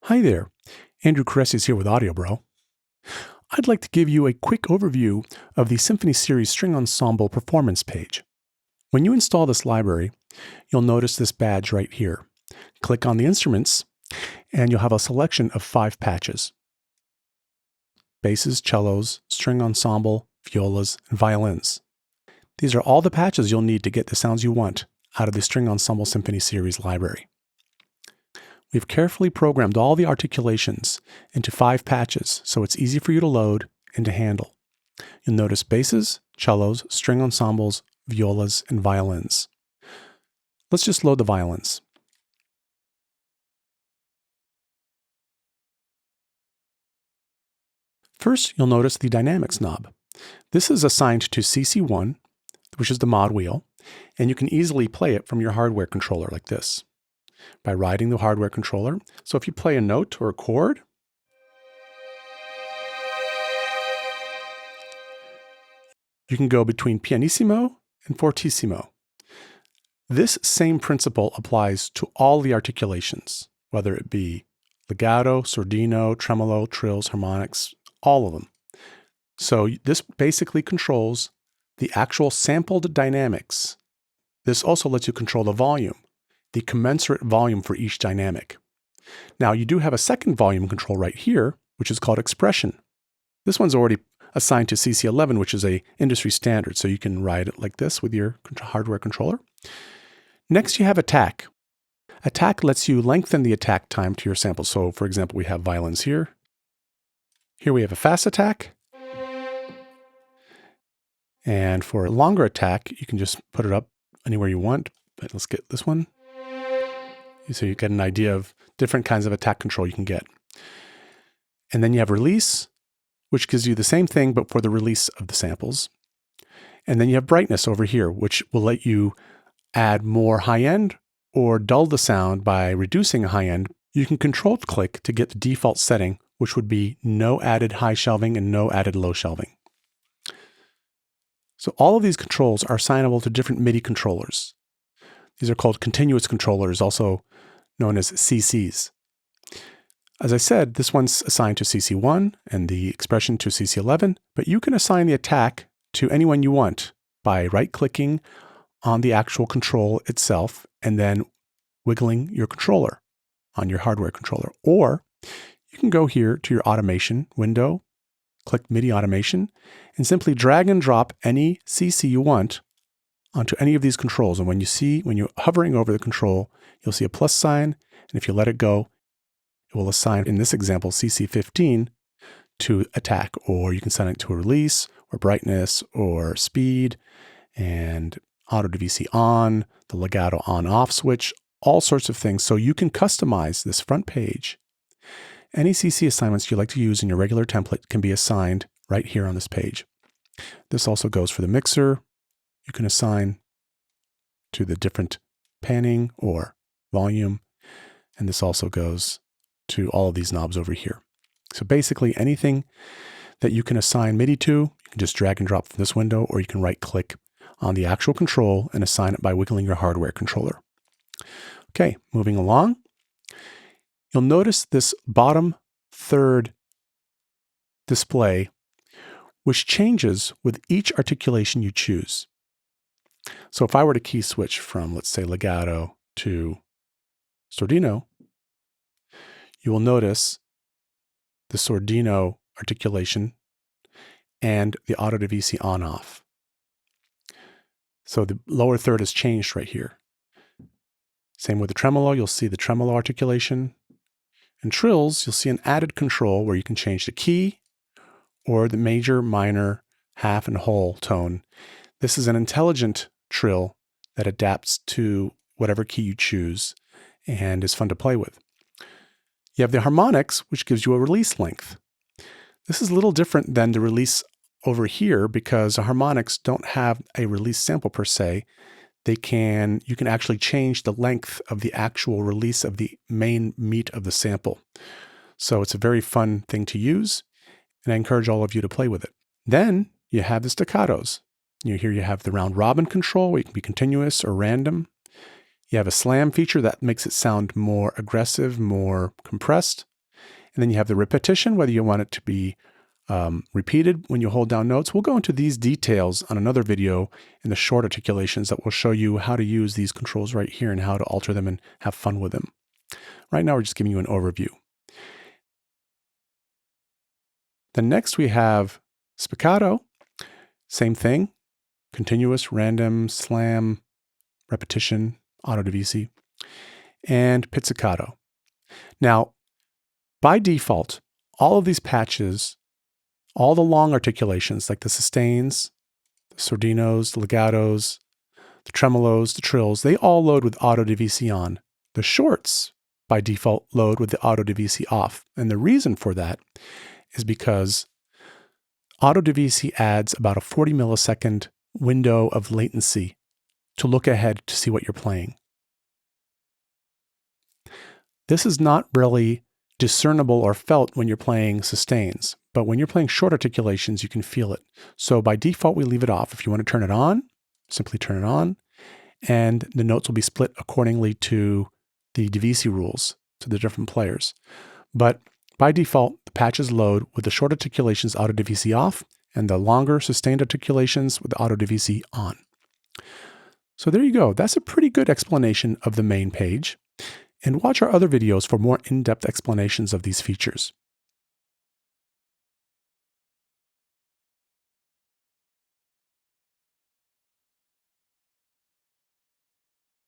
Hi there, Andrew Cressy here with Audio Bro. I'd like to give you a quick overview of the Symphony Series String Ensemble performance page. When you install this library, you'll notice this badge right here. Click on the instruments, and you'll have a selection of 5 patches: basses, cellos, string ensemble, violas, and violins. These are all the patches you'll need to get the sounds you want out of the String Ensemble Symphony Series library. We've carefully programmed all the articulations into 5 patches, so it's easy for you to load and to handle. You'll notice basses, cellos, string ensembles, violas, and violins. Let's just load the violins. First, you'll notice the dynamics knob. This is assigned to CC1, which is the mod wheel, and you can easily play it from your hardware controller like this, by riding the hardware controller. So if you play a note or a chord, you can go between pianissimo and fortissimo. This same principle applies to all the articulations, whether it be legato, sordino, tremolo, trills, harmonics, all of them. So this basically controls the actual sampled dynamics. This also lets you control the volume, the commensurate volume for each dynamic. Now, you do have a second volume control right here, which is called expression. This one's already assigned to CC11, which is an industry standard, so you can ride it like this with your hardware controller. Next, you have attack. Attack lets you lengthen the attack time to your sample. So, for example, we have violins here. Here we have a fast attack. And for a longer attack, you can just put it up anywhere you want. But let's get this one. So you get an idea of different kinds of attack control you can get. And then you have release, which gives you the same thing, but for the release of the samples. And then you have brightness over here, which will let you add more high end or dull the sound by reducing a high end. You can control click to get the default setting, which would be no added high shelving and no added low shelving. So all of these controls are assignable to different MIDI controllers. These are called continuous controllers, also known as CCs. As I said, this one's assigned to CC1 and the expression to CC11, but you can assign the attack to anyone you want by right-clicking on the actual control itself and then wiggling your controller on your hardware controller. Or you can go here to your automation window, click MIDI automation, and simply drag and drop any CC you want onto any of these controls. And when you're hovering over the control, you'll see a plus sign. And if you let it go, it will assign, in this example, CC15 to attack, or you can assign it to a release or brightness or speed and auto DVC on, the legato on off switch, all sorts of things. So you can customize this front page. Any CC assignments you like to use in your regular template can be assigned right here on this page. This also goes for the mixer. You can assign to the different panning or volume. And this also goes to all of these knobs over here. So basically anything that you can assign MIDI to, you can just drag and drop from this window, or you can right click on the actual control and assign it by wiggling your hardware controller. Okay, moving along. You'll notice this bottom third display, which changes with each articulation you choose. So if I were to key switch from, let's say, legato to sordino, you will notice the sordino articulation and the auto DVC on off. So the lower third has changed right here. Same with the tremolo, you'll see the tremolo articulation. And trills, you'll see an added control where you can change the key or the major, minor, half, and whole tone. This is an intelligent trill that adapts to whatever key you choose and is fun to play with. You have the harmonics, which gives you a release length. This is a little different than the release over here because the harmonics don't have a release sample per se. You can actually change the length of the actual release of the main meat of the sample. So it's a very fun thing to use, and I encourage all of you to play with it. Then you have the staccatos. Here you have the round robin control, where you can be continuous or random. You have a slam feature that makes it sound more aggressive, more compressed. And then you have the repetition, whether you want it to be repeated when you hold down notes. We'll go into these details on another video in the short articulations that will show you how to use these controls right here and how to alter them and have fun with them. Right now, we're just giving you an overview. Then next we have spiccato. Same thing, continuous, random, slam, repetition, autodivisi, and pizzicato. Now, by default, all of these patches, all the long articulations like the sustains, the sordinos, the legatos, the tremolos, the trills, they all load with autodivisi on. The shorts, by default, load with the autodivisi off. And the reason for that is because autodivisi adds about a 40 millisecond window of latency to look ahead to see what you're playing. This is not really discernible or felt when you're playing sustains, but when you're playing short articulations, you can feel it. So by default, we leave it off. If you want to turn it on, simply turn it on, and the notes will be split accordingly to the divisi rules to the different players. But by default, the patches load with the short articulations autodivisi off and the longer sustained articulations with the autodivisi on. So there you go. That's a pretty good explanation of the main page. And watch our other videos for more in-depth explanations of these features.